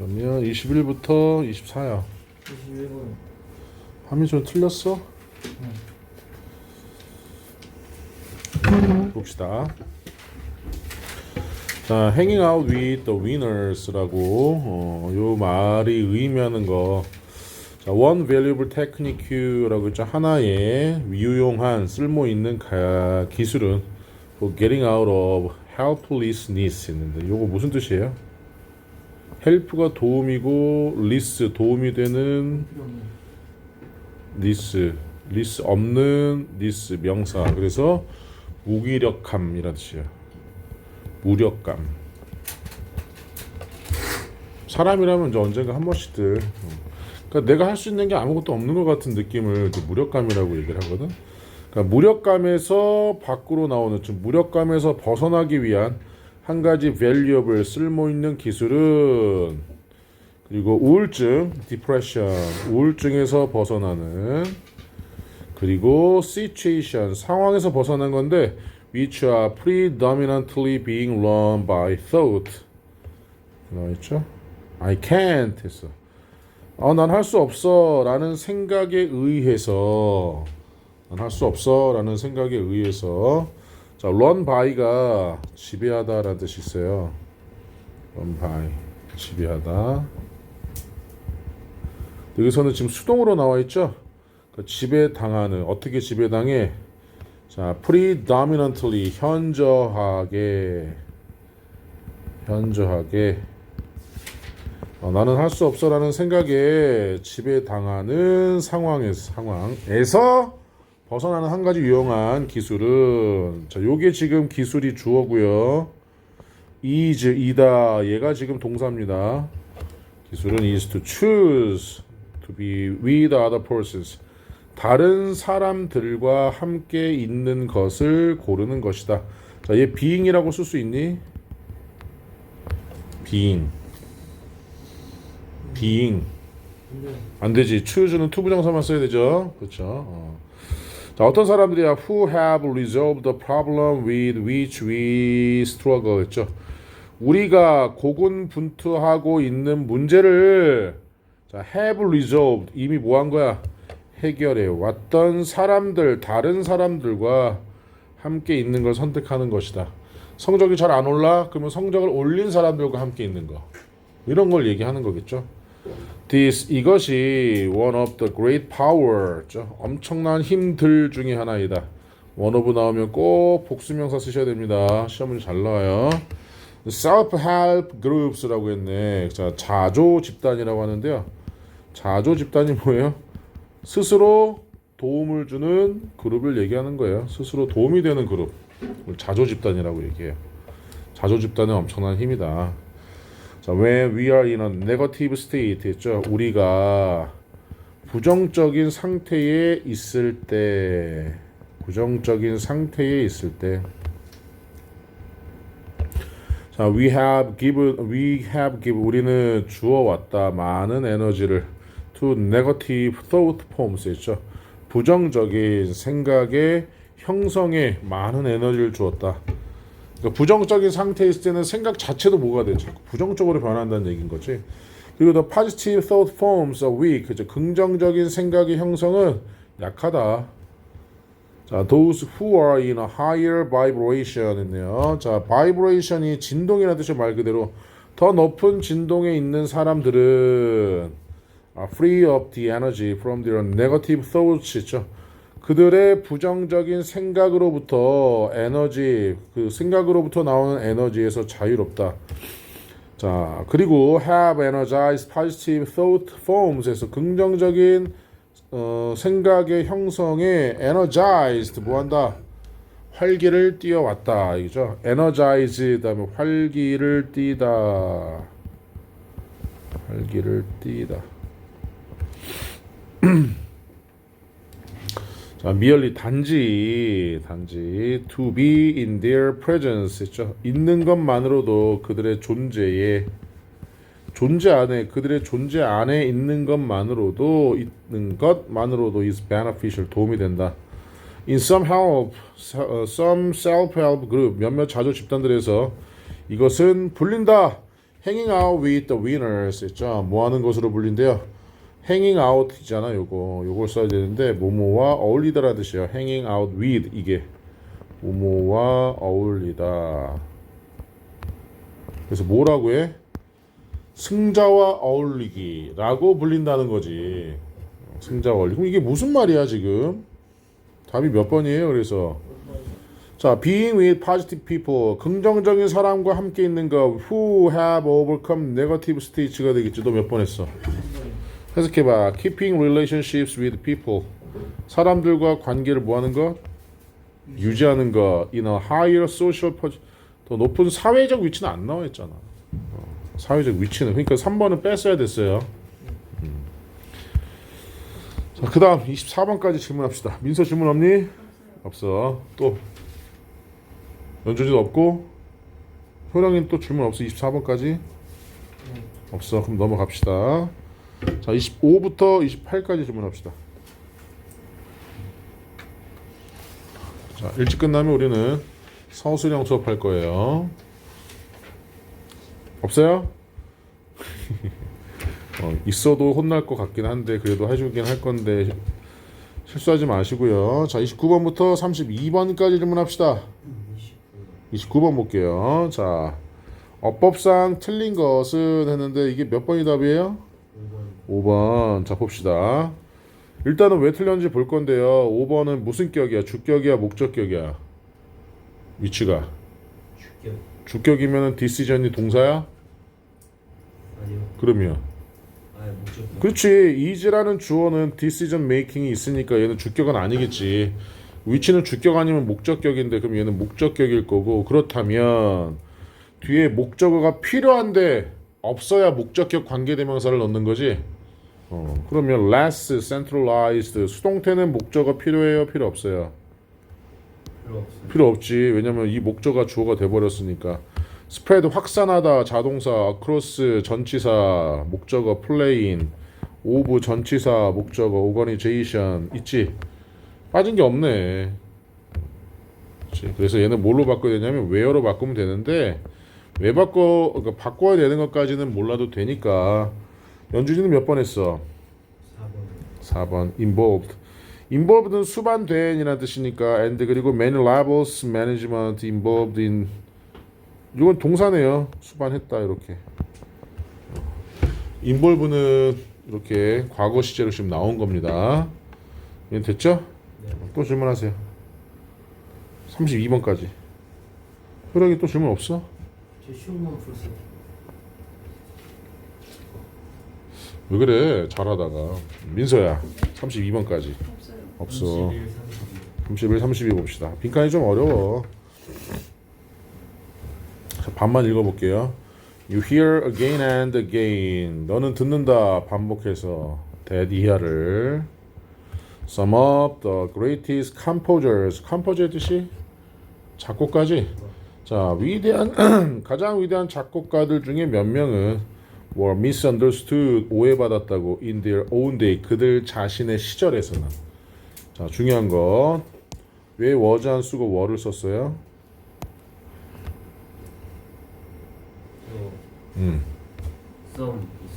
그러면 21부터 24야. 21분. 함이 좀 틀렸어? 봅시다. 자, hanging out with the winners라고 요 말이 의미하는 거. 자, one valuable technique라고 있죠. 하나의 유용한 쓸모 있는 기술은 for getting out of helplessness 있는데 요거 무슨 뜻이에요? help가 도움이고 less 도움이 되는 this 없는 this 명사. 그래서 무기력함이라는 뜻이에요. 무력감. 사람이라면 이제 언젠가 한 번씩들 그러니까 내가 할 수 있는 게 아무것도 없는 것 같은 느낌을 무력감이라고 얘기를 하거든. 그러니까 무력감에서 밖으로 나오는 즉 무력감에서 벗어나기 위한 한 가지 valuable 쓸모 있는 기술은 그리고 우울증 depression 우울증에서 벗어나는 그리고 situation 상황에서 벗어난 건데 which are predominantly being run by thought 나와있죠? I can't 했어. 난 할 수 없어 라는 생각에 의해서 난 할 수 없어 라는 생각에 의해서 자, run by가 지배하다 라는 뜻이 있어요. run by 지배하다. 여기서는 지금 수동으로 나와 있죠? 그러니까 지배당하는 어떻게 지배당해? 자, predominantly 현저하게 나는 할 수 없어라는 생각에 지배당하는 상황에서 벗어나는 한 가지 유용한 기술은 자, 요게 지금 기술이 주어고요. is 이다 얘가 지금 동사입니다. 기술은 is to choose to be with other persons 다른 사람들과 함께 있는 것을 고르는 것이다. 자, 얘 being이라고 쓸 수 있니? being 안 되지. choose는 투부정사만 써야 되죠. 그렇죠. 자, 어떤 사람들이야 who have resolved the problem with which we struggle 했죠. 우리가 고군분투하고 있는 문제를 자, have resolved 이미 뭐 한 거야? 해결해 왔던 사람들, 다른 사람들과 함께 있는 걸 선택하는 것이다. 성적이 잘 안 올라? 그러면 성적을 올린 사람들과 함께 있는 거. 이런 걸 얘기하는 거겠죠. 이것이 one of the great power, 엄청난 힘들 중에 하나이다. one of 나오면 꼭 복수명사 쓰셔야 됩니다. 시험 문제 잘 나와요. self-help groups라고 했네. 자, 자조 집단이라고 하는데요. 자조 집단이 뭐예요? 스스로 도움을 주는 그룹을 얘기하는 거예요. 스스로 도움이 되는 그룹. 자조 집단이라고 얘기해요. 자조 집단은 엄청난 힘이다. 자, when we are in a negative state 했죠. 우리가 부정적인 상태에 있을 때 자, we have given 우리는 주어왔다 많은 에너지를 to negative thought forms 했죠. 부정적인 생각의 형성에 많은 에너지를 주었다. 그러니까 부정적인 상태에 있을 때는 생각 자체도 뭐가 돼? 자꾸 부정적으로 변한다는 얘기인 거지. 그리고 the positive thought forms are weak. 그죠? 긍정적인 생각의 형성은 약하다. 자, those who are in a higher vibration 있네요. 자, vibration이 진동이라는 뜻이 말 그대로 더 높은 진동에 있는 사람들은 are free of the energy from their negative thoughts 있죠. 그들의 부정적인 생각으로부터 그 생각으로부터 나오는 에너지에서 자유롭다. 자, 그리고 have energized positive thought forms에서 긍정적인 생각의 형성에 energized 뭐한다? 활기를 띄워왔다. 이죠? energize 다음에 활기를 띠다. 자, merely 단지 to be in their presence 있죠. 있는 것만으로도 그들의 존재 안에 있는 것만으로도 is beneficial 도움이 된다. In some self-help group 몇몇 자조 집단들에서 이것은 불린다. hanging out with the winners 있죠. 뭐 하는 것으로 불린대요? hanging out 있잖아. 요걸 써야 되는데 뭐뭐와 어울리다라는 뜻이에요. hanging out with 이게 뭐뭐와 어울리다. 그래서 뭐라고 해? 승자와 어울리기라고 불린다는 거지. 승자와 어울리기. 그럼 이게 무슨 말이야 지금? 답이 몇 번이에요? 그래서 자, being with positive people, 긍정적인 사람과 함께 있는 거, who have overcome negative stages가 되겠지. 너 몇 번 했어? 해석해봐. keeping relationships with people, 사람들과 관계를 뭐하는 거? 유지하는 거. in a higher social position, 더 높은 사회적 위치는 안 나와 있잖아. 사회적 위치는, 그러니까 3번은 뺐어야 됐어요. 자, 그 다음 24번까지 질문합시다. 민서 질문 없니? 없어. 또 연준이도 없고 효령이는 또 질문 없어. 24번까지 없어. 그럼 넘어갑시다. 자, 25부터 28까지 질문합시다. 자, 일찍 끝나면 우리는 서술형 수업할 거예요. 없어요? 있어도 혼날 것 같긴 한데 그래도 해주긴 할 건데 실수하지 마시고요. 자, 29번부터 32번까지 질문합시다. 29번 볼게요. 자, 어법상 틀린 것은 했는데 이게 몇 번이 답이에요? 5번. 자, 봅시다. 일단은 왜 틀렸는지 볼 건데요. 5번은 무슨 격이야? 주격이야? 목적격이야? 위치가? 주격이면 decision이 동사야? 아니요. 그러면? 목적. 그렇지. is라는 주어는 decision making이 있으니까 얘는 주격은 아니겠지. 위치는 주격 아니면 목적격인데 그럼 얘는 목적격일 거고, 그렇다면 뒤에 목적어가 필요한데 없어야 목적격 관계대명사를 넣는 거지. 그러면 less centralized, 수동태는 목적어 필요해요? 필요 없어요? 필요 없지. 왜냐면 이 목적어가 주어가 돼버렸으니까. spread, 확산하다, 자동사, across, 전치사, 목적어 plain, of, 전치사, 목적어 organization 있지. 빠진 게 없네. 그치? 그래서 얘는 뭘로 바꿔야 되냐면 where로 바꾸면 되는데 왜 그러니까 바꿔야 되는 것까지는 몰라도 되니까. 연준이는 몇 번 했어? 4번. involved. involved는 수반된이라는 뜻이니까 and 그리고 many levels management involved in, 이건 동사네요. 수반했다 이렇게. involve는 이렇게 과거 시제로 지금 나온 겁니다. 이해 됐죠? 네. 또 질문하세요. 32번까지. 효령이 또 질문 없어? 제 쉬운 건 풀었어요. 왜 그래? 잘하다가. 민서야. 32번까지. 없어. 31, 32 봅시다. 빈칸이 좀 어려워. 자, 반만 읽어볼게요. You hear again and again. 너는 듣는다. 반복해서. that hear를. Some of the greatest composers. composer의 뜻이 작곡가지. 자, 위대한 가장 위대한 작곡가들 중에 몇 명은 were misunderstood, 오해받았다고 in their own day, 그들 자신의 시절에서는. 자, 중요한 건 왜 was 안 쓰고 were를 썼어요?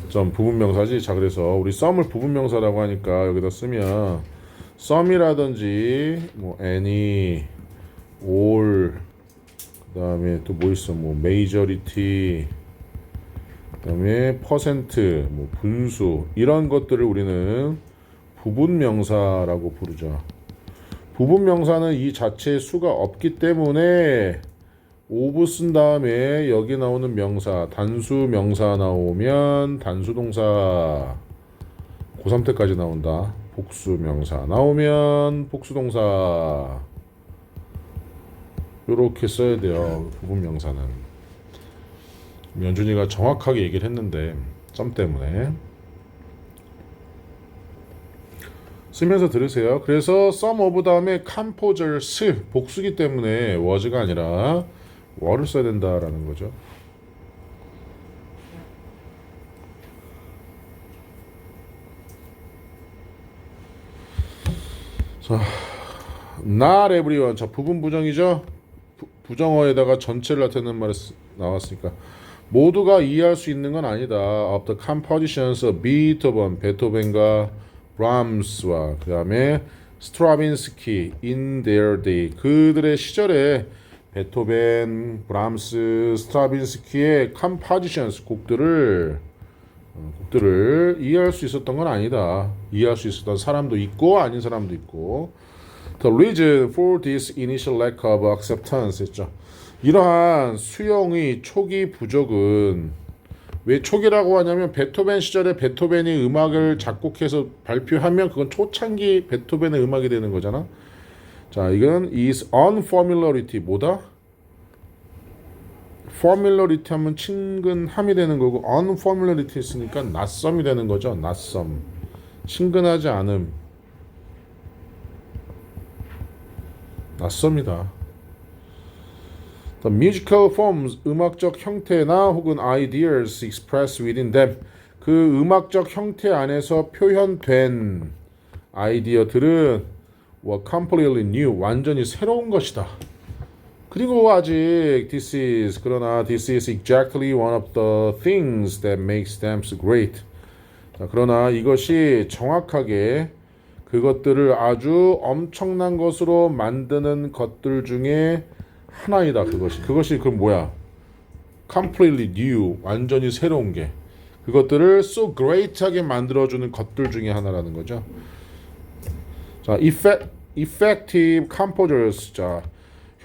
썸 부분명사지. 자, 그래서 우리 썸을 부분명사라고 하니까 여기다 쓰면 썸이라든지 뭐 any, all, 그다음에 또 뭐 있어? 뭐 majority, 그다음에 퍼센트, 뭐 분수, 이런 것들을 우리는 부분명사라고 부르죠. 부분명사는 이 자체의 수가 없기 때문에 of 쓴 다음에 여기 나오는 명사, 단수 명사 나오면 단수동사, 고3 때까지 나온다. 복수 명사 나오면 복수동사, 요렇게 써야 돼요. 부분명사는. 연준이가 정확하게 얘기를 했는데 점 때문에. 쓰면서 들으세요. 그래서 some of 다음에 composers, 복수기 때문에 was가 아니라 were를 써야 된다라는 거죠. 자, not everyone. 자, 부분 부정이죠. 부정어에다가 전체를 나타내는 말이 나왔으니까 모두가 이해할 수 있는 건 아니다. Of the compositions of Beethoven, 베토벤과 브람스와 그 다음에 스트라빈스키 in their day, 그들의 시절에 베토벤, 브람스, 스트라빈스키의 compositions, 곡들을 이해할 수 있었던 건 아니다. 이해할 수 있었던 사람도 있고 아닌 사람도 있고. The reason for this initial lack of acceptance 했죠. 이러한 수용의 초기 부족은 왜 초기라고 하냐면 베토벤 시절에 베토벤이 음악을 작곡해서 발표하면 그건 초창기 베토벤의 음악이 되는 거잖아. 자, 이건 is unfamiliarity 뭐다? familiarity 하면 친근함이 되는 거고 unfamiliarity 있으니까 낯섦이 되는 거죠. 낯섦. 친근하지 않음. 낯섦이다. The musical forms, 음악적 형태나 혹은 ideas expressed within them, 그 음악적 형태 안에서 표현된 아이디어들은 were completely new, 완전히 새로운 것이다. 그리고 아직 그러나 this is exactly one of the things that makes them so great. 자, 그러나 이것이 정확하게 그것들을 아주 엄청난 것으로 만드는 것들 중에 하나이다. 그것이 그럼 뭐야? completely new, 완전히 새로운 게 그것들을 so great하게 만들어주는 것들 중에 하나라는 거죠. 자, effective composers. 자,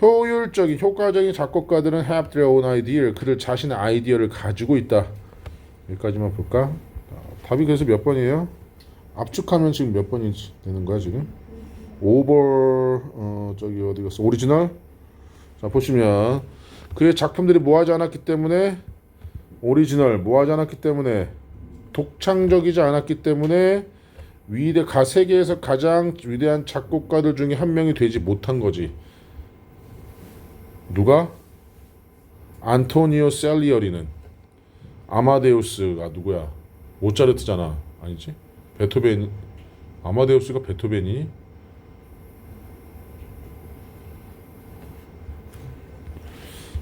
효과적인 작곡가들은 have their own idea. 그들 자신의 아이디어를 가지고 있다. 여기까지만 볼까? 답이 그래서 몇 번이에요? 압축하면 지금 몇 번이 되는 거야 지금? 저기 어디 갔어? 오리지널? 자, 보시면 그의 작품들이 모아지 않았기 때문에 모아지 않았기 때문에 독창적이지 않았기 때문에 세계에서 가장 위대한 작곡가들 중에 한 명이 되지 못한 거지. 누가? 안토니오 셀리어리는. 아마데우스가 누구야? 모차르트잖아. 아니지? 베토벤. 아마데우스가 베토벤이?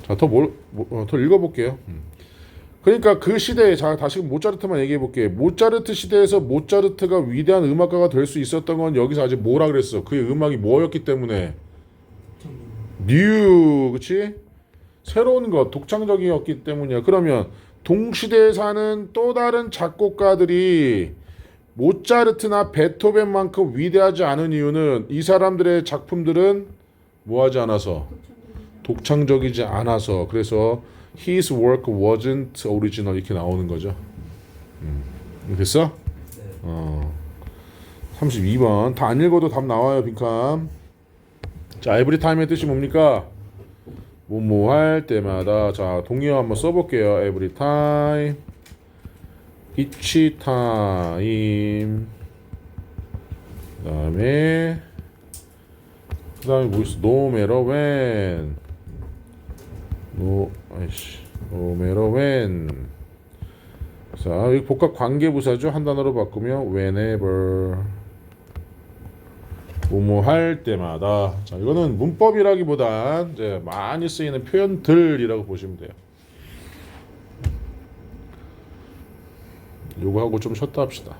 자, 더 읽어볼게요. 그러니까 그 시대에, 자, 다시 모차르트만 얘기해볼게요. 모차르트 시대에서 모차르트가 위대한 음악가가 될 수 있었던 건 여기서 아직 뭐라 그랬어? 그의 음악이 뭐였기 때문에? 뉴, 그치? 새로운 것, 독창적이었기 때문이야. 그러면 동시대에 사는 또 다른 작곡가들이 모차르트나 베토벤만큼 위대하지 않은 이유는 이 사람들의 작품들은 뭐하지 않아서? 독창적이지 않아서. 그래서 his work wasn't original 이렇게 나오는 거죠. 됐어? 네. 32번. 다 안 읽어도 답 나와요, 빈칸. 자, every time의 뜻이 뭡니까? 뭐뭐 할 때마다. 자, 동의어 한번 써볼게요. every time, each time. 그 다음에 뭐 있어? no matter when. no matter when. 자, 여기 복합 관계부사죠. 한 단어로 바꾸면 whenever. 뭐뭐 할 때마다. 자, 이거는 문법이라기보단 이제 많이 쓰이는 표현들이라고 보시면 돼요. 요거 하고 좀 쉬었다 합시다.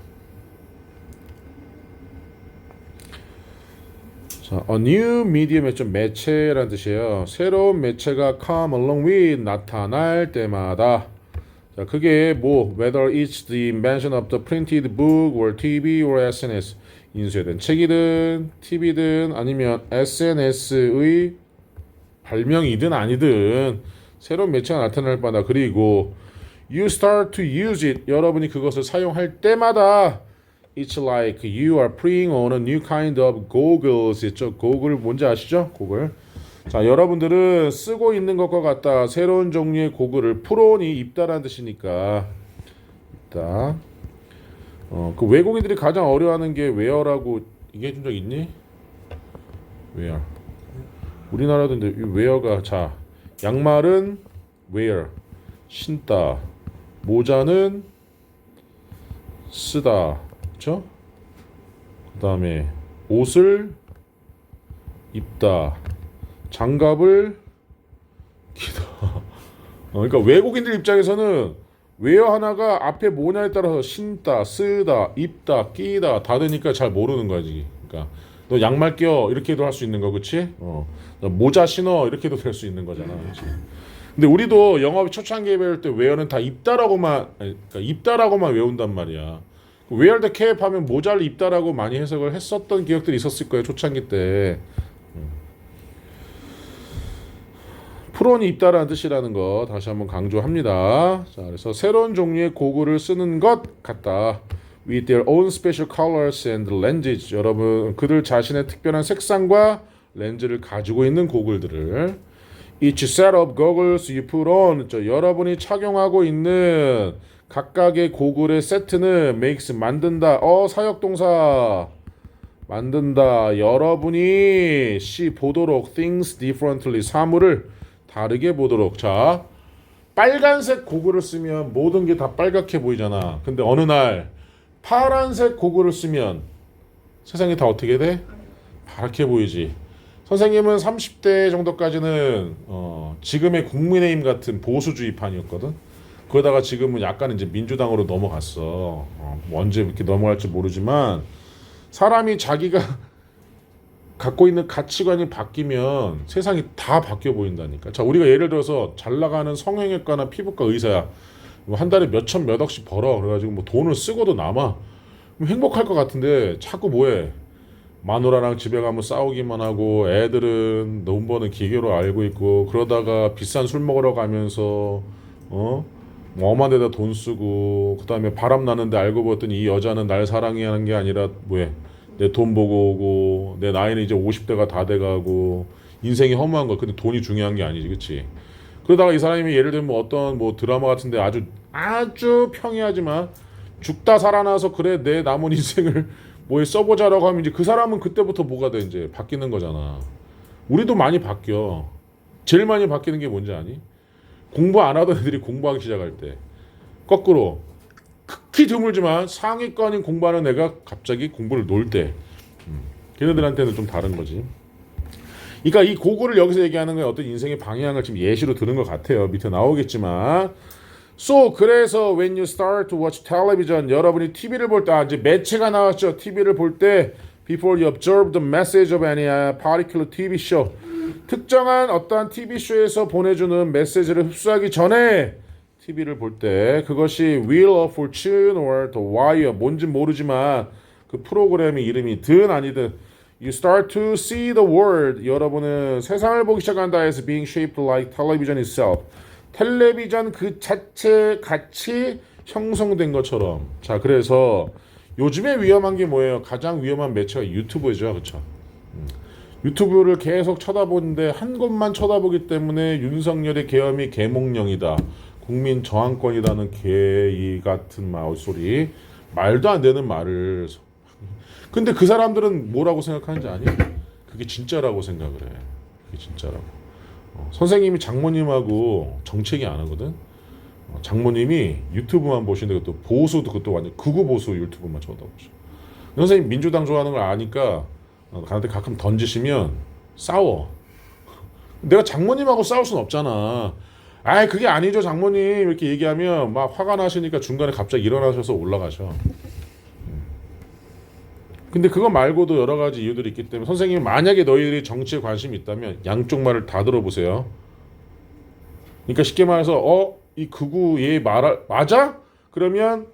자, a new medium의 좀 매체라는 뜻이에요. 새로운 매체가 come along with, 나타날 때마다. 자, 그게 뭐 whether it's the invention of the printed book or TV or SNS, 인쇄된 책이든 TV든 아니면 SNS의 발명이든 아니든 새로운 매체가 나타날 바다. 그리고 you start to use it, 여러분이 그것을 사용할 때마다 it's like you are putting on a new kind of goggles. 있죠? 고글 뭔지 아시죠? 고글. 자, 여러분들은 쓰고 있는 것과 같다. 새로운 종류의 고글을 프론이 입다라는 뜻이니까 입다. 그 외국인들이 가장 어려워하는 게 웨어라고 얘기해 준 적 있니? 웨어. 우리나라도 근데 웨어가, 자, 양말은 wear, 신다. 모자는 쓰다. 그렇죠? 그다음에 옷을 입다. 장갑을 끼다. 그러니까 외국인들 입장에서는 웨어 하나가 앞에 뭐냐에 따라서 신다, 쓰다, 입다, 끼다 다 되니까 잘 모르는 거지. 그러니까 너 양말 껴 이렇게도 할 수 있는 거, 그렇지? 너 모자 신어 이렇게도 될 수 있는 거잖아, 그렇지? 근데 우리도 영어 초창기에 배울 때 웨어는 다 입다라고만, 그러니까 입다라고만 외운단 말이야. 웨어 더 캡 하면 모자를 입다라고 많이 해석을 했었던 기억들이 있었을 거예요, 초창기 때. 프론이 입다라는 뜻이라는 거 다시 한번 강조합니다. 자, 그래서 새로운 종류의 고글을 쓰는 것 같다. With their own special colors and lenses. 여러분, 그들 자신의 특별한 색상과 렌즈를 가지고 있는 고글들을 Each set of goggles you put on. 여러분이 착용하고 있는 각각의 고글의 세트는 makes 만든다. 사역동사 만든다. 여러분이 see 보도록 things differently. 사물을 다르게 보도록. 자, 빨간색 고글을 쓰면 모든 게 다 빨갛게 보이잖아. 근데 어느 날 파란색 고글을 쓰면 세상이 다 어떻게 돼? 파랗게 보이지. 선생님은 30대 정도까지는 지금의 국민의힘 같은 보수주의판이었거든. 그러다가 지금은 약간 이제 민주당으로 넘어갔어. 언제 이렇게 넘어갈지 모르지만 사람이 자기가 갖고 있는 가치관이 바뀌면 세상이 다 바뀌어 보인다니까. 자, 우리가 예를 들어서 잘 나가는 성형외과나 피부과 의사야. 한 달에 몇천 몇억씩 벌어. 그래가지고 뭐 돈을 쓰고도 남아. 행복할 것 같은데 자꾸 뭐해? 마누라랑 집에 가면 싸우기만 하고 애들은 돈 버는 기계로 알고 있고 그러다가 비싼 술 먹으러 가면서 뭐 엄한 데다 돈 쓰고 그다음에 바람 나는데 알고 봤더니 이 여자는 날 사랑하는 게 아니라 뭐해? 내 돈 보고 오고 내 나이는 이제 50대가 다 돼가고 인생이 허무한 거야. 근데 돈이 중요한 게 아니지, 그렇지? 그러다가 이 사람이 예를 들면 어떤 뭐 드라마 같은데 아주 평이하지만 죽다 살아나서 그래 내 남은 인생을 뭐에 써보자라고 하면 이제 그 사람은 그때부터 뭐가 돼? 이제 바뀌는 거잖아. 우리도 많이 바뀌어. 제일 많이 바뀌는 게 뭔지 아니? 공부 안 하던 애들이 공부하기 시작할 때 거꾸로 극히 드물지만 상위권인 공부하는 애가 갑자기 공부를 놓을 때 걔네들한테는 좀 다른 거지. 그러니까 이 고글을 여기서 얘기하는 건 어떤 인생의 방향을 지금 예시로 들은 것 같아요. 밑에 나오겠지만 So 그래서 when you start to watch television 여러분이 TV를 볼 때 이제 매체가 나왔죠. TV를 볼 때 before you observe the message of any particular TV show 특정한 어떠한 TV쇼에서 보내주는 메시지를 흡수하기 전에 TV를 볼 때 그것이 Wheel of Fortune or The Wire 뭔진 모르지만 그 프로그램의 이름이 든 아니든 You start to see the world 여러분은 세상을 보기 시작한다 해서 being shaped like television itself 텔레비전 그 자체 같이 형성된 것처럼. 자, 그래서 요즘에 위험한 게 뭐예요? 가장 위험한 매체가 유튜브죠, 그렇죠? 유튜브를 계속 쳐다보는데 한 곳만 쳐다보기 때문에 윤석열의 계엄이 계몽령이다. 국민 저항권이라는 개이 같은 소리. 말도 안 되는 말을. 근데 그 사람들은 뭐라고 생각하는지 아니? 그게 진짜라고 생각을 해. 그게 진짜라고. 선생님이 장모님하고 정책이 안 하거든. 장모님이 유튜브만 보시는데 그것도 보수도 그것도 완전 극우 보수 유튜브만 쳐다보죠. 선생님 민주당 좋아하는 걸 아니까 나한테 가끔 던지시면 싸워. 내가 장모님하고 싸울 순 없잖아. 아이 그게 아니죠 장모님 이렇게 얘기하면 막 화가 나시니까 중간에 갑자기 일어나셔서 올라가셔. 근데 그거 말고도 여러 가지 이유들이 있기 때문에 선생님이 만약에 너희들이 정치에 관심이 있다면 양쪽 말을 다 들어보세요. 그러니까 쉽게 말해서 이 극우 얘 맞아? 그러면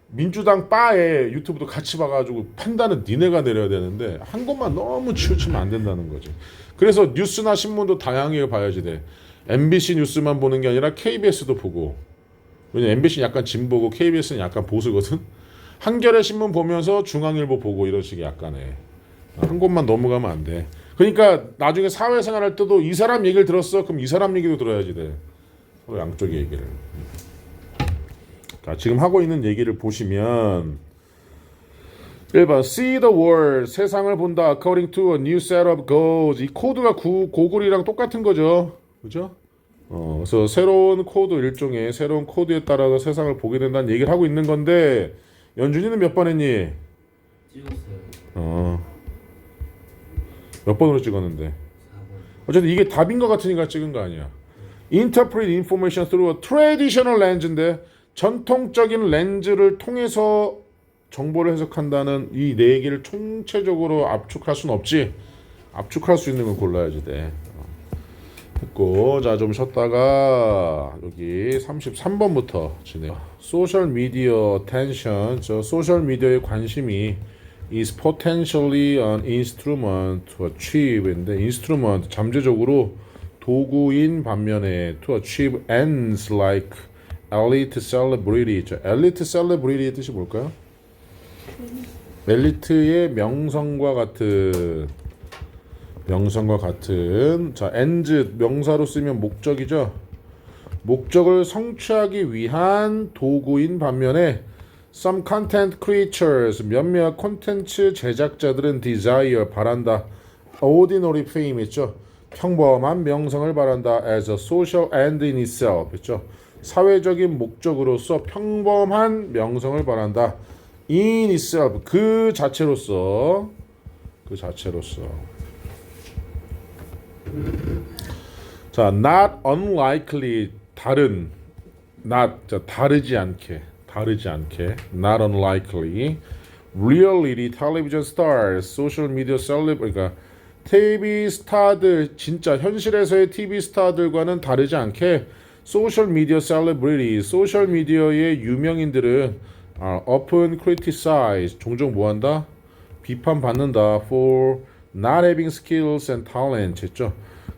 민주당 바에 유튜브도 같이 봐가지고 판단은 니네가 내려야 되는데 한 곳만 너무 치우치면 안 된다는 거지. 그래서 뉴스나 신문도 다양하게 봐야지 돼. MBC 뉴스만 보는 게 아니라 KBS도 보고. 왜냐면 MBC는 약간 진보고 KBS는 약간 보수거든. 한겨레 신문 보면서 중앙일보 보고 이런 식의 약간의 한 곳만 넘어가면 안 돼. 그러니까 나중에 사회생활 할 때도 이 사람 얘기를 들었어. 그럼 이 사람 얘기도 들어야지 돼. 서로 양쪽의 얘기를. 자, 지금 하고 있는 얘기를 보시면 1번 See the world 세상을 본다 according to a new set of goals 이 코드가 고글이랑 똑같은 거죠. 그죠? 그래서 새로운 코드 일종의 새로운 코드에 따라서 세상을 보게 된다는 얘기를 하고 있는 건데 연준이는 몇 번 했니? 찍었어요. 몇 번으로 찍었는데? 4번. 어쨌든 이게 답인 것 같으니까 찍은 거 아니야. interpret information through a traditional lens인데 전통적인 렌즈를 통해서 정보를 해석한다는 이 네 개를 총체적으로 압축할 수는 없지. 압축할 수 있는 건 골라야지 돼. 됐고, 자 좀 쉬었다가 여기 33번부터 진행. 소셜 미디어 텐션, 저 소셜 미디어의 관심이 is potentially an instrument to achieve 인데 instrument 잠재적으로 도구인 반면에 to achieve ends like elite celebrity. 저 elite celebrity의 뜻이 뭘까요? 엘리트의 명성과 같은 자 ends 명사로 쓰면 목적이죠. 목적을 성취하기 위한 도구인 반면에 some content creators 몇몇 콘텐츠 제작자들은 desire 바란다 ordinary fame 있죠. 평범한 명성을 바란다 as a social end in itself 있죠. 사회적인 목적으로서 평범한 명성을 바란다 in itself 그 자체로서 자 not unlikely 다른 not 자, 다르지 않게 not unlikely really television stars social media celeb 그러니까 TV 스타들 진짜 현실에서의 TV 스타들과는 다르지 않게 소셜 미디어 셀레브리티 소셜 미디어의 유명인들은 often criticized 종종 뭐한다? 비판받는다 for not having skills and talent 했죠.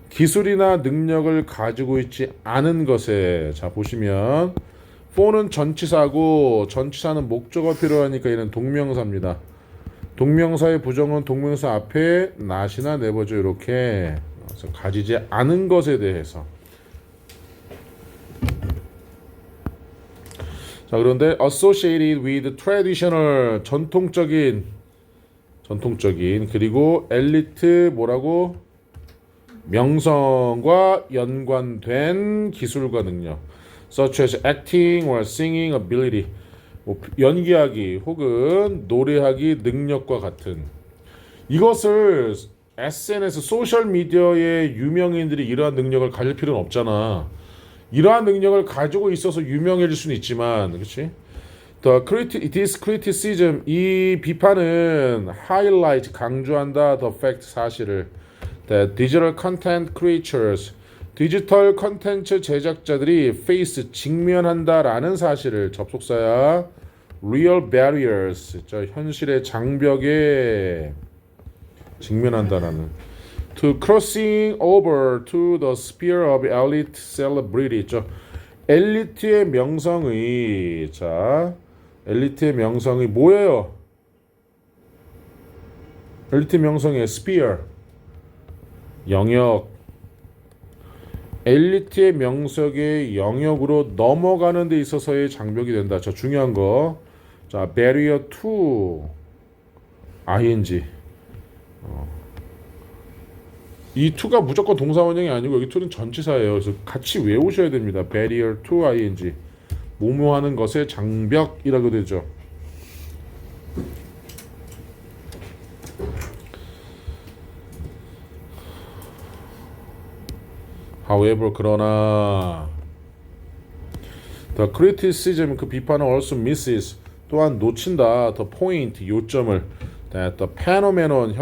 기술이나 능력을 가지고 있지 않은 것에 자 보시면 for는 전치사고 전치사는 목적어 필요하니까 얘는 동명사입니다. 동명사의 부정은 동명사 앞에 not이나 never죠. 이렇게 가지지 않은 것에 대해서 자 그런데 associated with traditional 전통적인 그리고 엘리트 뭐라고 명성과 연관된 기술과 능력 such as acting or singing ability 뭐 연기하기 혹은 노래하기 능력과 같은 이것을 SNS 소셜미디어의 유명인들이 이러한 능력을 가질 필요는 없잖아. 이러한 능력을 가지고 있어서 유명해질 수는 있지만 그렇지? This criticism 이 비판은 highlight 강조한다 the fact 사실을 that digital content creators 디지털 컨텐츠 제작자들이 face 직면한다라는 사실을 접속사야 real barriers 현실의 장벽에 직면한다라는 to crossing over to the sphere of elite celebrity 있죠. 엘리트의 명성이 뭐예요? 엘리트 명성의 sphere 영역 엘리트의 명성의 영역으로 넘어가는 데 있어서의 장벽이 된다. 저 중요한 거. 자, barrier to ing. 이 to가 무조건 동사원형이 아니고 여기 to는 전치사예요. 그래서 같이 외우셔야 됩니다. barrier to ing. 뭐뭐 하는 것의 장벽이라고 되죠. However, 그러나 the criticism 그 비판은 also misses 또한 놓친다 the point 요점을 that the phenomenon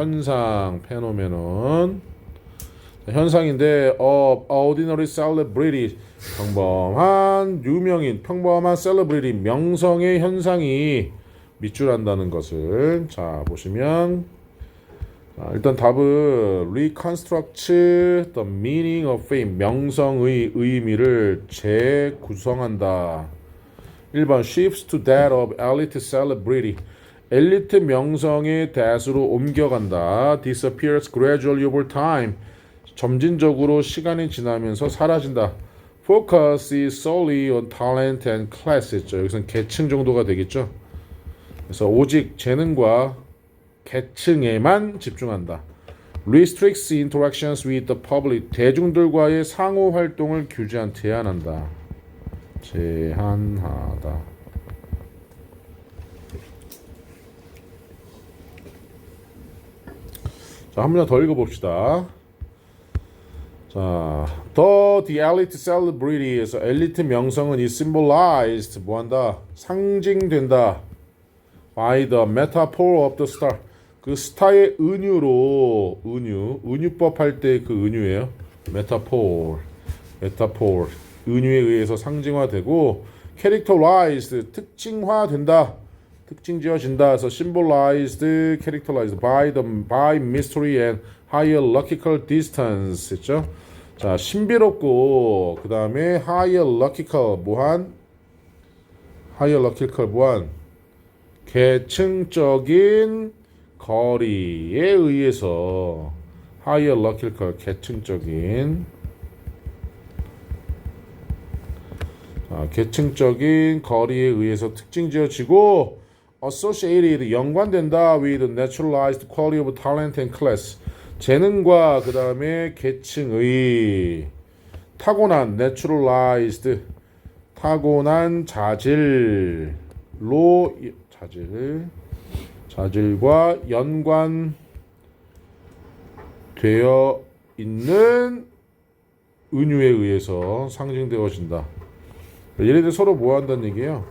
현상인데 of ordinary celebrity 평범한 유명인 평범한 celebrity 명성의 현상이 밑줄한다는 것을 자 보시면 일단 답은 reconstruct the meaning of fame 명성의 의미를 재구성한다. 1번 shifts to that of elite celebrity 엘리트 명성의 that으로 옮겨간다. disappears gradually over time 점진적으로 시간이 지나면서 사라진다. focus is solely on talent and class 있죠. 여기서는 계층 정도가 되겠죠. 그래서 오직 재능과 계층에만 집중한다. Restricts interactions with the public. 대중들과의 상호 활동을 제한한다. 제한하다. 자, 한 문장 더 읽어봅시다. 자, 자, the elite celebrity에서 엘리트 명성은 is symbolized 뭐한다? 상징된다. by the metaphor of the star. 그 스타의 은유로 은유법 할 때 그 은유예요. metaphor 은유에 의해서 상징화되고 characterized 특징화된다. 특징 지어진다. 그래서 symbolized, characterized by mystery and hierarchical distance 했죠. 자, 신비롭고 그 다음에 hierarchical 무한 계층적인 거리에 의해서 hierarchical 계층적인 거리에 의해서 특징 지어지고 associated 연관된다 with naturalized quality of talent and class 재능과 그 다음에 계층의 타고난 naturalized 타고난 자질과 연관되어 있는 은유에 의해서 상징되어진다. 얘네들 서로 뭐 한다는 얘기예요?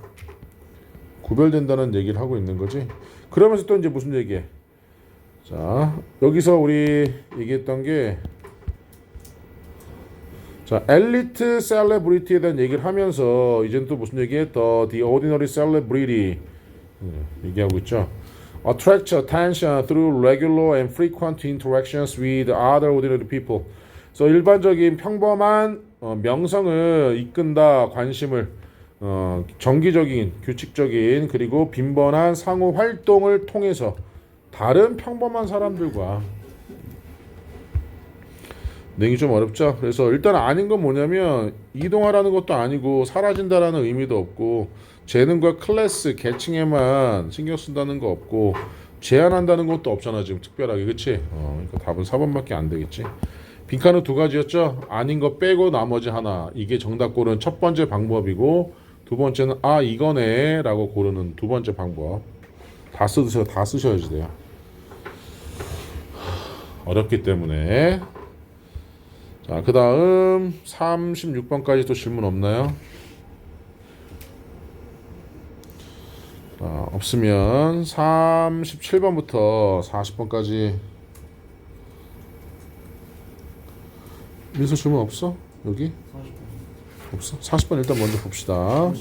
구별된다는 얘기를 하고 있는 거지. 그러면서 또 이제 무슨 얘기해? 자, 여기서 우리 얘기했던 게 자, 엘리트 셀레브리티에 대한 얘기를 하면서 이제는 또 무슨 얘기해? The ordinary celebrity 얘기하고 있죠. Attract attention through regular and frequent interactions with other ordinary people. 그래서 일반적인 평범한 명성을 이끈다. 관심을 정기적인, 규칙적인 그리고 빈번한 상호 활동을 통해서 다른 평범한 사람들과 내기 좀 어렵죠. 그래서 일단 아닌 건 뭐냐면 이동하라는 것도 아니고 사라진다라는 의미도 없고 재능과 클래스, 계층에만 신경 쓴다는 거 없고 제한한다는 것도 없잖아 지금 특별하게. 그치? 그러니까 답은 4번밖에 안 되겠지. 빈칸은 두 가지였죠. 아닌 거 빼고 나머지 하나. 이게 정답 고르는 첫 번째 방법이고 두 번째는 아 이거네 라고 고르는 두 번째 방법. 다 쓰셔야지 돼요. 어렵기 때문에. 자, 그 다음 36번까지 또 질문 없나요? 자, 없으면 37번부터 40번까지 민서 질문 없어? 여기? 40분. 없어? 40번 일단 먼저 봅시다.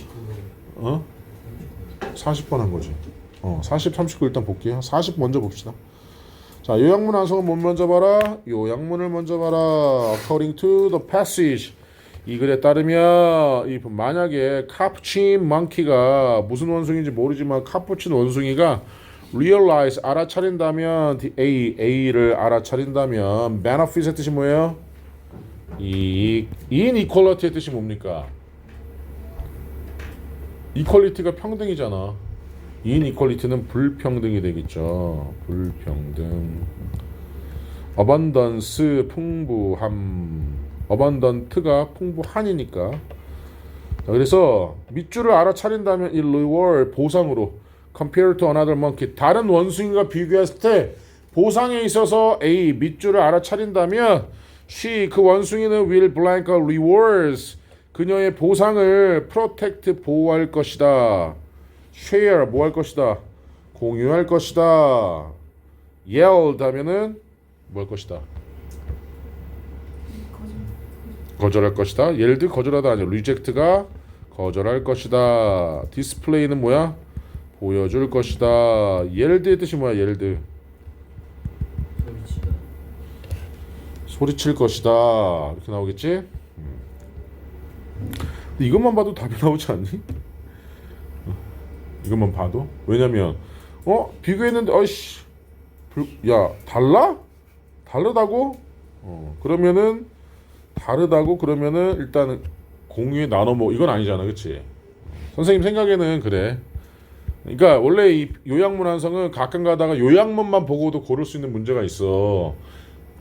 40번 한 거지. 40, 39 일단 볼게요. 40 먼저 봅시다. 자, 요약문 완성은 뭘 먼저 봐라? 요약문을 먼저 봐라. According to the passage. 이 글에 따르면 이 만약에 카푸친 먼키가 무슨 원숭이인지 모르지만 카푸친 원숭이가 realize 알아차린다면 A를 알아차린다면 benefit의 뜻이 뭐예요? 이 inequality의 뜻이 뭡니까? equality가 평등이잖아. inequality는 불평등이 되겠죠. 불평등. abundance 풍부함. abundant가 풍부한이니까. 자, 그래서 밑줄을 알아차린다면 이 reward 보상으로 compared to another monkey 다른 원숭이가 비교했을 때 보상에 있어서 A 밑줄을 알아차린다면 she 그 원숭이는 will blank rewards 그녀의 보상을 protect 보호할 것이다. share 뭐 할 것이다. 공유할 것이다. yelled 하면은 뭐 할 것이다. 거절할 것이다. yelled 거절하다 아니야. reject가 거절할 것이다. display는 뭐야? 보여줄 것이다. yelled의 뜻이 뭐야? yelled 소리칠 것이다. 이렇게 나오겠지? 근데 이것만 봐도 답이 나오지 않니? 이것만 봐도? 왜냐면 비교했는데 어이씨 야 달라? 다르다고? 그러면은 다르다고 그러면은 일단은 공유에 나눠 이건 아니잖아. 그치? 선생님 생각에는 그래. 그러니까 원래 이 요약문 완성은 가끔 가다가 요약문만 보고도 고를 수 있는 문제가 있어.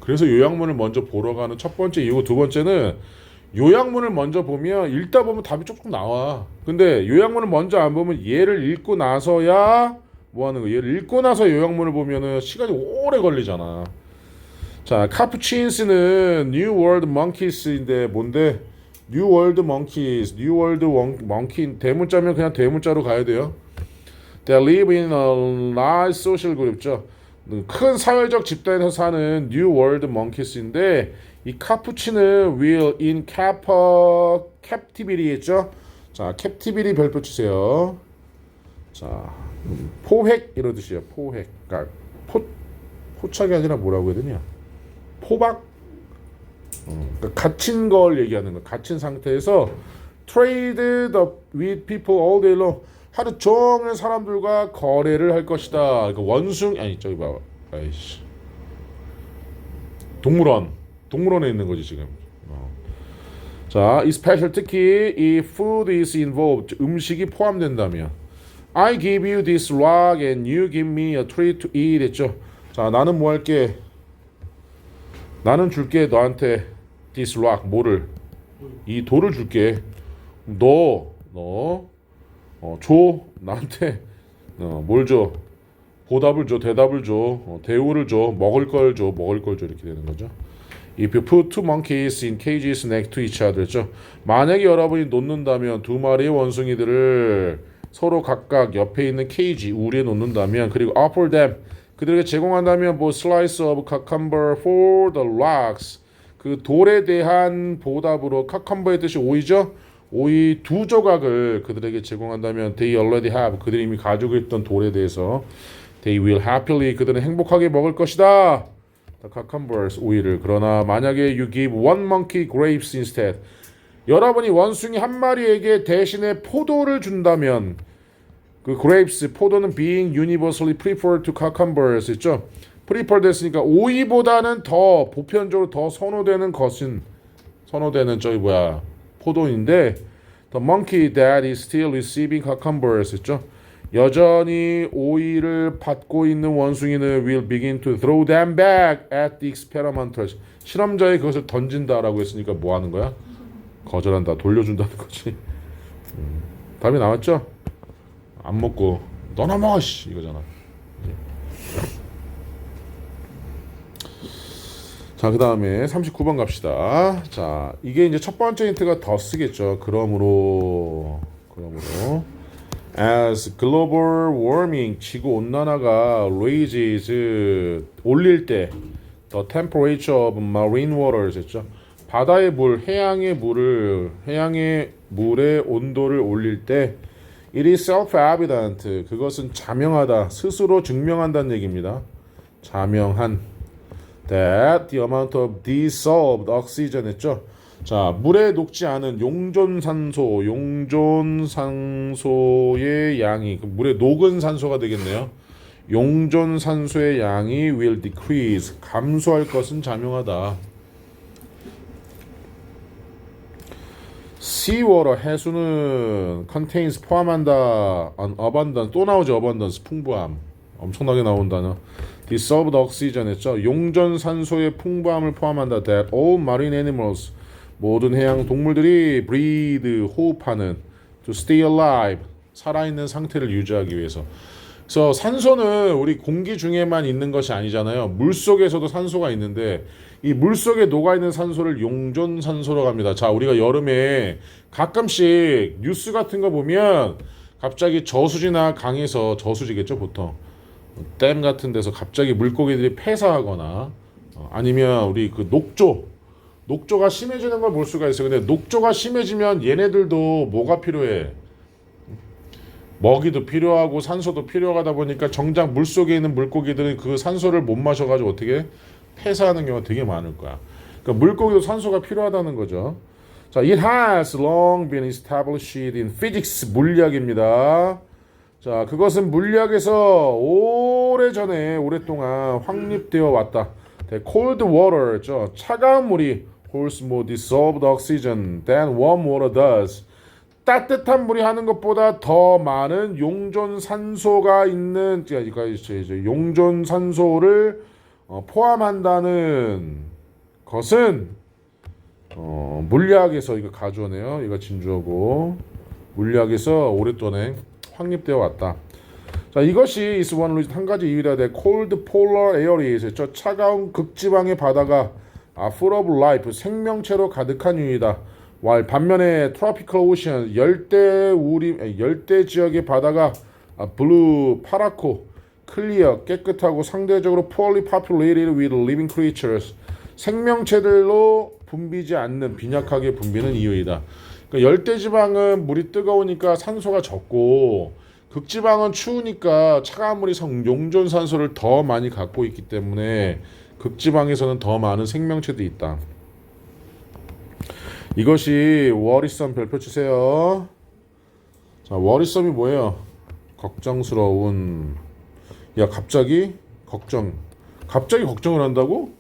그래서 요약문을 먼저 보러 가는 첫 번째 이유고 두 번째는 요약문을 먼저 보면 읽다 보면 답이 조금 나와. 근데 요약문을 먼저 안 보면 얘를 읽고 나서야 뭐 하는 거야? 얘를 읽고 나서 요약문을 보면은 시간이 오래 걸리잖아. 자, 카푸친스는 New World Monkeys인데 뭔데? New World Monkeys, New World Monkey 대문자면 그냥 대문자로 가야 돼요. They live in a large social group죠. 큰 사회적 집단에서 사는 New World Monkeys인데 이 카푸치는 will in captivity 했죠. 자, captivity 별표 치세요. 자, 포획 이런 뜻이에요. 포획. 그러니까 포착이 아니라 뭐라고 해야 되냐? 포박. 그러니까 갇힌 걸 얘기하는 거. 갇힌 상태에서 trade with people all day long. 하루 종일 사람들과 거래를 할 것이다. 그러니까 원숭이 아니 저기 봐. 아이씨. 동물원에 있는 거지 지금. 자, especially 특히 이 food is involved. 음식이 포함된다면 I give you this rock and you give me a tree to eat 했죠. 자, 나는 뭐 할게? 나는 줄게 너한테 this rock 뭐를? 이 돌을 줄게. 줘 나한테 뭘 줘? 보답을 줘, 대답을 줘, 대우를 줘, 먹을 걸 줘 이렇게 되는 거죠. If you put two monkeys in cages next to each other, 죠. 만약에 여러분이 놓는다면 두 마리의 원숭이들을 서로 각각 옆에 있는 케이지 우리에 놓는다면 그리고 offer them 그들에게 제공한다면 뭐 slice of cucumber for the rocks 그 돌에 대한 보답으로 cucumber의 뜻이 오이죠. 오이 두 조각을 그들에게 제공한다면 they already have 그들이 이미 가지고 있던 돌에 대해서 they will happily 그들은 행복하게 먹을 것이다. The cucumbers 오이를 그러나 만약에 you give one monkey grapes instead 여러분이 원숭이 한 마리에게 대신에 포도를 준다면 그 grapes 포도는 being universally preferred to cucumbers 있죠. preferred 했으니까 오이보다는 더 보편적으로 더 선호되는 저기 포도인데 the monkey that is still receiving cucumbers 있죠. 여전히 오이를 받고 있는 원숭이는 will begin to throw them back at the experimenters. 실험자에 그것을 던진다라고 했으니까 뭐 하는 거야? 거절한다. 돌려준다는 거지. 답이 나왔죠? 안 먹고 너나 먹어 씨 이거잖아. 자, 그 다음에 39번 갑시다. 자, 이게 이제 첫 번째 힌트가 더 쓰겠죠. 그러므로 as global warming 지구 온난화가 raises 올릴 때 the temperature of marine waters 했죠. 바다의 물, 해양의 물의 온도를 올릴 때 it is self-evident 그것은 자명하다 스스로 증명한다는 얘기입니다. 자명한 that the amount of dissolved oxygen 했죠. 자, 물에 녹지 않은 용존산소의 양이 물에 녹은 산소가 되겠네요. 용존산소의 양이 will decrease 감소할 것은 자명하다. seawater 해수는 contains 포함한다. an abundance 또 나오죠. abundance 풍부함 엄청나게 나온 단어. dissolved oxygen 했죠. 용존산소의 풍부함을 포함한다. that all marine animals 모든 해양 동물들이 breathe 호흡하는 to stay alive 살아있는 상태를 유지하기 위해서. 그래서 산소는 우리 공기 중에만 있는 것이 아니잖아요. 물속에서도 산소가 있는데 이 물속에 녹아있는 산소를 용존산소로 합니다. 자, 우리가 여름에 가끔씩 뉴스 같은 거 보면 갑자기 저수지나 강에서 저수지겠죠 보통 댐 같은 데서 갑자기 물고기들이 폐사하거나 아니면 우리 그 녹조가 심해지는 걸 볼 수가 있어요. 근데 녹조가 심해지면 얘네들도 뭐가 필요해? 먹이도 필요하고 산소도 필요하다 보니까 정작 물속에 있는 물고기들은 그 산소를 못 마셔가지고 어떻게 폐사하는 경우가 되게 많을 거야. 그러니까 물고기도 산소가 필요하다는 거죠. 자, it has long been established in physics 물리학입니다. 자, 그것은 물리학에서 오랫동안 확립되어 왔다. cold water죠. 차가운 물이 holds more dissolved oxygen than warm water does. 따뜻한 물이 하는 것보다 더 많은 용존산소가 있는 용존산소를 포함한다는 것은 물리학에서 이거 가주어네요. 이거 진주어고 물리학에서 오랫동안 확립되어 왔다. 자, 이것이 is one reason 한 가지 이유라 돼. cold polar areas 저 차가운 극지방의 바다가 full of life 생명체로 가득한 이유이다. while 반면에 tropical ocean 열대 지역의 바다가 blue 파랗고 clear 깨끗하고 상대적으로 poorly populated with living creatures 생명체들로 붐비지 않는 빈약하게 붐비는 이유이다. 그러니까 열대 지방은 물이 뜨거우니까 산소가 적고 극지방은 추우니까 차가운 물이 용존 산소를 더 많이 갖고 있기 때문에 극지방에서는 더 많은 생명체들이 있다. 이것이 워리썸 별표 주세요. 자, 워리썸이 뭐예요? 걱정스러운. 야, 갑자기 걱정을 한다고?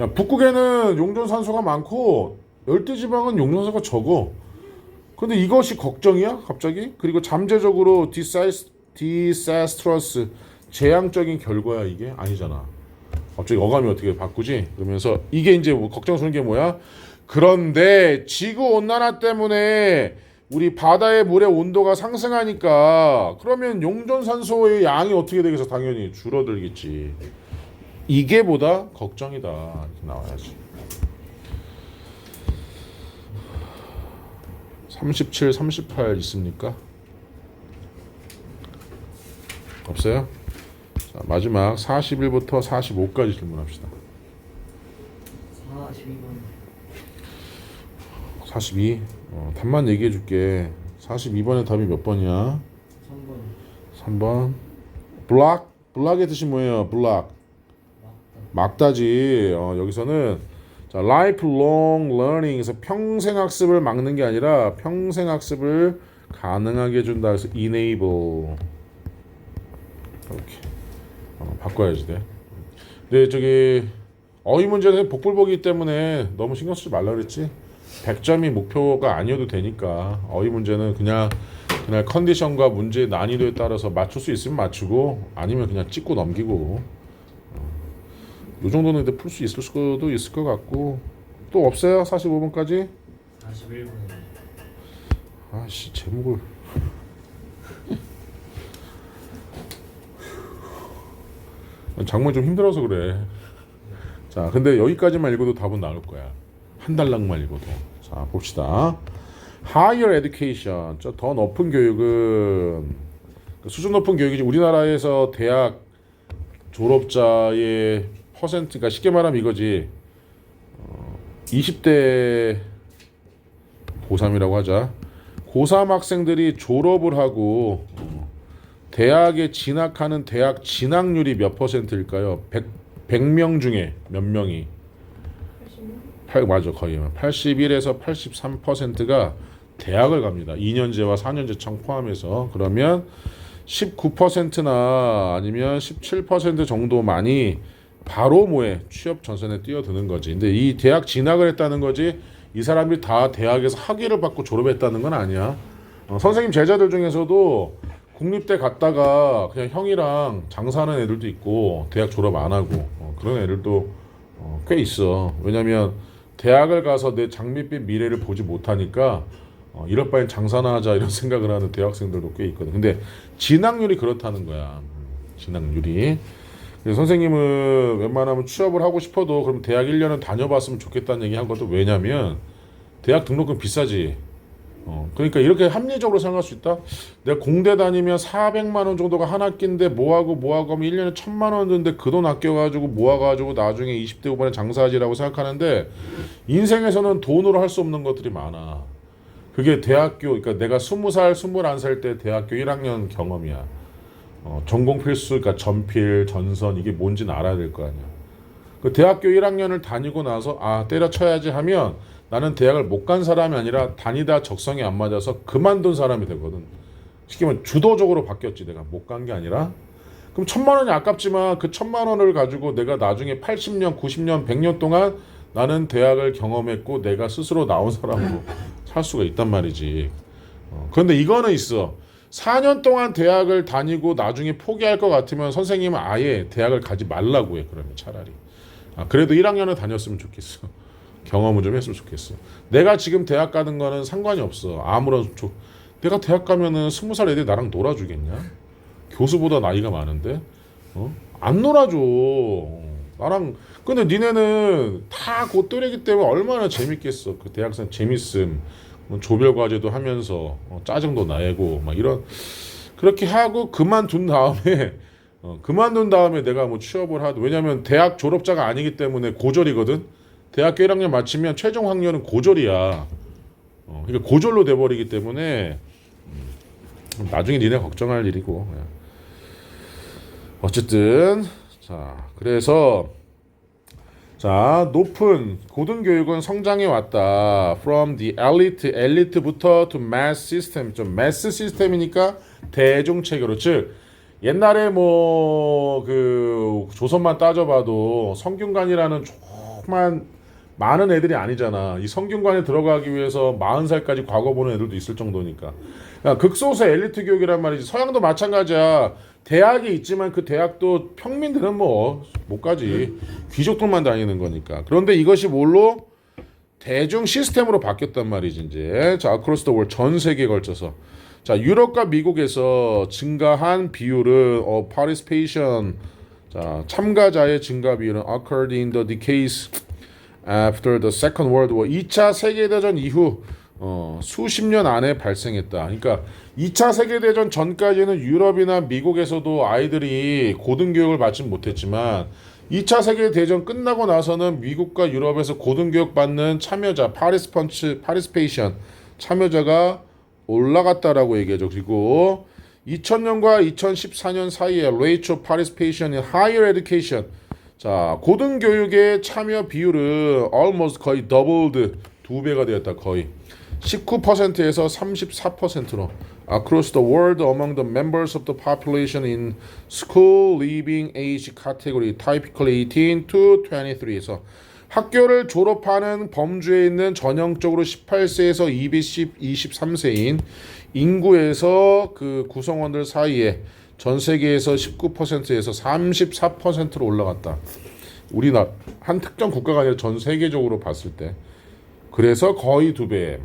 야, 북극에는 용존 산소가 많고 열대 지방은 용존 산소가 적어. 근데 이것이 걱정이야? 갑자기? 그리고 잠재적으로 disastrous 재앙적인 결과야 이게? 아니잖아. 갑자기 어감이 어떻게 바꾸지? 그러면서 이게 이제 뭐 걱정스러운 게 뭐야? 그런데 지구온난화 때문에 우리 바다의 물의 온도가 상승하니까 그러면 용존산소의 양이 어떻게 되겠어? 당연히 줄어들겠지. 이게 보다 걱정이다. 이렇게 나와야지. 37, 38 있습니까? 없어요? 자, 마지막 41부터 45까지 질문합시다. 42번. 42? 답만 얘기해 줄게. 42번의 답이 몇 번이야? 3번. 3번. 블락의 뜻이 뭐예요? 블락. 막다지. 여기서는 자, lifelong learning에서 평생 학습을 막는 게 아니라 평생 학습을 가능하게 해준다. 그래서 enable. 이렇게 바꿔야지 돼. 근데 저기 어휘 문제는 복불복이기 때문에 너무 신경 쓰지 말라 그랬지. 100점이 목표가 아니어도 되니까 어휘 문제는 그냥 컨디션과 문제의 난이도에 따라서 맞출 수 있으면 맞추고 아니면 그냥 찍고 넘기고. 요 정도는 근데 풀 수 있을 수도 있을 것 같고. 또 없어요? 45번까지? 41번. 아씨 제목을 장문이 좀 힘들어서 그래. 자, 근데 여기까지만 읽어도 답은 나올 거야. 한 달락만 읽어도. 자, 봅시다. Higher education, 더 높은 교육은 수준 높은 교육이지. 우리나라에서 대학 졸업자의 퍼센트가 쉽게 말하면 이거지. 20대 고3이라고 하자. 고3 학생들이 졸업을 하고 대학에 진학하는 대학 진학률이 몇 퍼센트일까요? 100명 중에 몇 명이? 맞아, 거의 81에서 83%가 대학을 갑니다. 2년제와 4년제 청 포함해서. 그러면 19%나 아니면 17% 정도만이 바로 뭐에 취업 전선에 뛰어드는 거지. 근데 이 대학 진학을 했다는 거지 이 사람들이 다 대학에서 학위를 받고 졸업했다는 건 아니야. 선생님 제자들 중에서도 국립대 갔다가 그냥 형이랑 장사하는 애들도 있고 대학 졸업 안 하고 그런 애들도 꽤 있어. 왜냐면 대학을 가서 내 장밋빛 미래를 보지 못하니까 이럴 바엔 장사나 하자 이런 생각을 하는 대학생들도 꽤 있거든. 근데 진학률이 그렇다는 거야. 진학률이. 그래서 선생님은 웬만하면 취업을 하고 싶어도 그럼 대학 1년은 다녀봤으면 좋겠다는 얘기 하거든. 왜냐면 대학 등록금 비싸지. 그러니까 이렇게 합리적으로 생각할 수 있다. 내가 공대 다니면 400만 원 정도가 한 학기인데 뭐하고 하면 1년에 1000만 원 드는데 그 돈 아껴가지고 모아가지고 나중에 20대 후반에 장사하지라고 생각하는데 인생에서는 돈으로 할 수 없는 것들이 많아. 그게 대학교, 그러니까 내가 20살, 21살 때 대학교 1학년 경험이야. 전공 필수, 그러니까 전필, 전선 이게 뭔지는 알아야 될 거 아니야. 그 대학교 1학년을 다니고 나서 때려쳐야지 하면 나는 대학을 못 간 사람이 아니라 다니다 적성에 안 맞아서 그만둔 사람이 되거든. 쉽게 말하면 주도적으로 바뀌었지. 내가 못 간 게 아니라. 그럼 1000만 원이 아깝지만 그 1000만 원을 가지고 내가 나중에 80년, 90년, 100년 동안 나는 대학을 경험했고 내가 스스로 나온 사람으로 살 수가 있단 말이지. 그런데 이거는 있어. 4년 동안 대학을 다니고 나중에 포기할 것 같으면 선생님은 아예 대학을 가지 말라고 해. 그러면 차라리. 그래도 1학년을 다녔으면 좋겠어. 경험을 좀 했으면 좋겠어. 내가 지금 대학 가는 거는 상관이 없어. 내가 대학 가면은 20살 애들이 나랑 놀아주겠냐? 교수보다 나이가 많은데 안 놀아줘. 나랑 근데 니네는 다 곧또래기 때문에 얼마나 재밌겠어. 그 대학생 재밌음. 조별 과제도 하면서 짜증도 나고 막 이런 그렇게 하고 그만둔 다음에 내가 뭐 취업을 하도 왜냐면 대학 졸업자가 아니기 때문에 고졸이거든. 대학교 1학년 마치면 최종 학년은 고졸이야. 그러니까 고졸로 돼버리기 때문에 나중에 니네 걱정할 일이고. 어쨌든 자 그래서 자 높은 고등교육은 성장해 왔다. From the elite, 엘리트부터 to mass system. 좀 mass 시스템이니까 대중체계로 즉 옛날에 뭐 그 조선만 따져봐도 성균관이라는 조그만 많은 애들이 아니잖아. 이 성균관에 들어가기 위해서 40살까지 과거 보는 애들도 있을 정도니까. 그러니까 극소수의 엘리트 교육이란 말이지. 서양도 마찬가지야. 대학이 있지만 그 대학도 평민들은 뭐 못 가지. 귀족들만 다니는 거니까. 그런데 이것이 뭘로? 대중 시스템으로 바뀌었단 말이지 이제. 자, across the world 전 세계에 걸쳐서. 자, 유럽과 미국에서 증가한 비율은 participation. 자, 참가자의 증가 비율은 occurred in the decades after the Second World War. 2차 세계대전 이후 수십 년 안에 발생했다. 그러니까 2차 세계대전 전까지는 유럽이나 미국에서도 아이들이 고등교육을 받지 못했지만 2차 세계대전 끝나고 나서는 미국과 유럽에서 고등교육 받는 참여자 participation 참여자가 올라갔다라고 얘기하죠. 그리고 2000년과 2014년 사이에 rate of participation in higher education 자 고등교육의 참여 비율은 almost 거의 doubled 2배가 되었다. 거의 19%에서 34%로 across the world among the members of the population in school leaving age category typically 18 to 23에서 학교를 졸업하는 범주에 있는 전형적으로 18세에서 23세인 인구에서 그 구성원들 사이에 전 세계에서 19%에서 34%로 올라갔다. 우리나라 한 특정 국가가 아니라 전 세계적으로 봤을 때 그래서 거의 2배.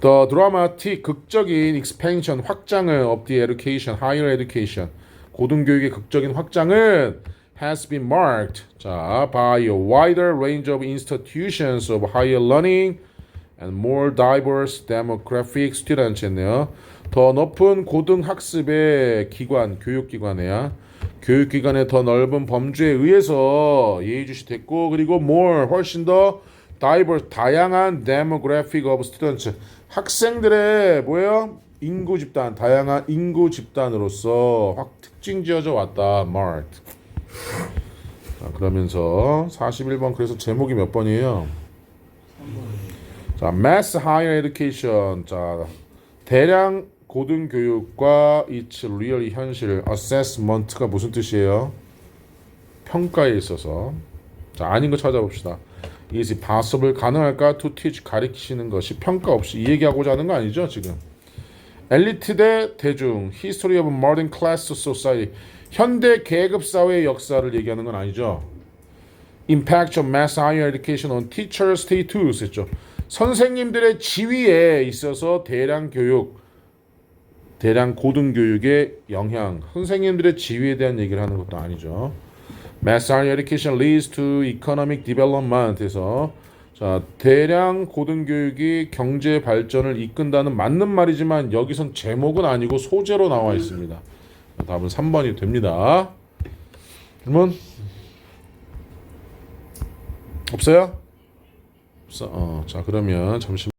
The dramatic 극적인 expansion 확장을 of the education, higher education 고등교육의 극적인 확장은 has been marked 자 by a wider range of institutions of higher learning and more diverse demographic students 했네요. 더 높은 고등학습의 기관, 교육기관이야. 교육기관의 더 넓은 범주에 의해서 예의주시됐고 그리고 more 훨씬 더 diverse 다양한 demographic of students 학생들의 뭐예요? 인구 집단 다양한 인구 집단으로서 확 특징 지어져 왔다. marked. 자, 그러면서 41번 그래서 제목이 몇 번이에요? 3번. 자, mass higher education. 자, 대량 고등교육과 its really 현실 assessment가 무슨 뜻이에요? 평가에 있어서. 자, 아닌 거 찾아봅시다. Is it possible 가능할까 to teach 가르치는 것이 평가 없이 이 얘기하고자 하는 거 아니죠 지금? 엘리트 대 대중 History of modern class society 현대 계급 사회의 역사를 얘기하는 건 아니죠. Impact of mass higher education on teacher status 했죠. 선생님들의 지위에 있어서 대량 고등교육의 영향 선생님들의 지위에 대한 얘기를 하는 것도 아니죠. Mass higher education leads to economic development 해서 자, 대량 고등교육이 경제 발전을 이끈다는 맞는 말이지만 여기선 제목은 아니고 소재로 나와 있습니다. 답은 3번이 됩니다. 질문? 없어요? 없어. 자, 그러면 잠시